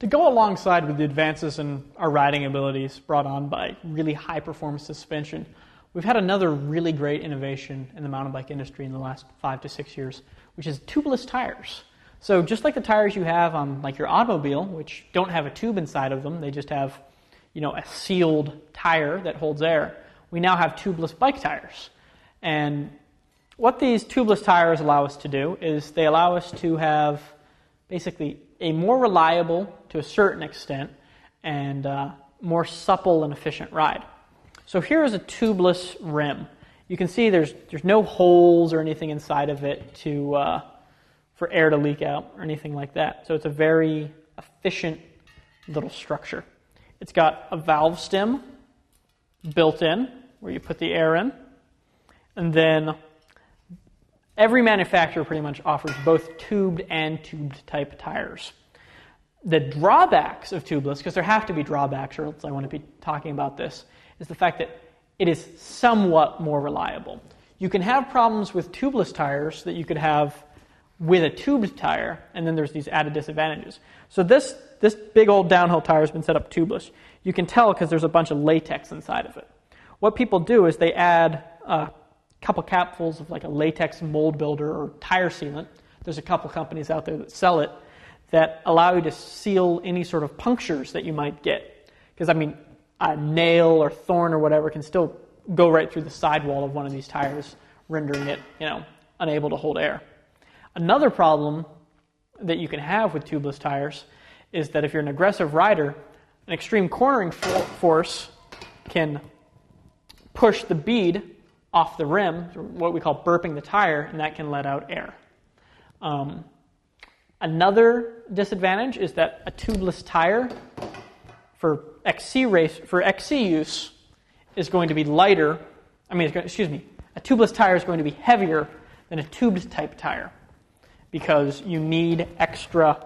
To go alongside with the advances in our riding abilities brought on by really high-performance suspension, we've had another really great innovation in the mountain bike industry in the last 5 to 6 years, which is tubeless tires. So just like the tires you have on like your automobile, which don't have a tube inside of them, they just have, a sealed tire that holds air, we now have tubeless bike tires. And what these tubeless tires allow us to do is they allow us to have basically a more reliable, to a certain extent, and more supple and efficient ride. So here is a tubeless rim. You can see there's no holes or anything inside of it for air to leak out or anything like that. So it's a very efficient little structure. It's got a valve stem built in where you put the air in, and then every manufacturer pretty much offers both tubed and tubed type tires. The drawbacks of tubeless, because there have to be drawbacks or else I want to be talking about this, is the fact that it is somewhat more reliable. You can have problems with tubeless tires that you could have with a tubed tire, and then there's these added disadvantages. So this big old downhill tire has been set up tubeless. You can tell because there's a bunch of latex inside of it. What people do is they add a couple capfuls of like a latex mold builder or tire sealant. There's a couple companies out there that sell it that allow you to seal any sort of punctures that you might get. Because, a nail or thorn or whatever can still go right through the sidewall of one of these tires, rendering it, unable to hold air. Another problem that you can have with tubeless tires is that if you're an aggressive rider, an extreme cornering force can push the bead off the rim, what we call burping the tire, and that can let out air. Another disadvantage is that a tubeless tire for XC use is going to be lighter. A tubeless tire is going to be heavier than a tubed type tire because you need extra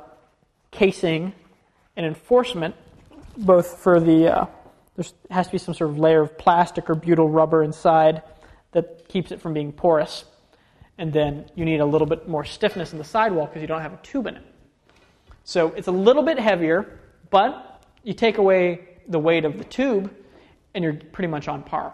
casing and enforcement, both for there has to be some sort of layer of plastic or butyl rubber inside that keeps it from being porous. And then you need a little bit more stiffness in the sidewall because you don't have a tube in it. So it's a little bit heavier, but you take away the weight of the tube and you're pretty much on par.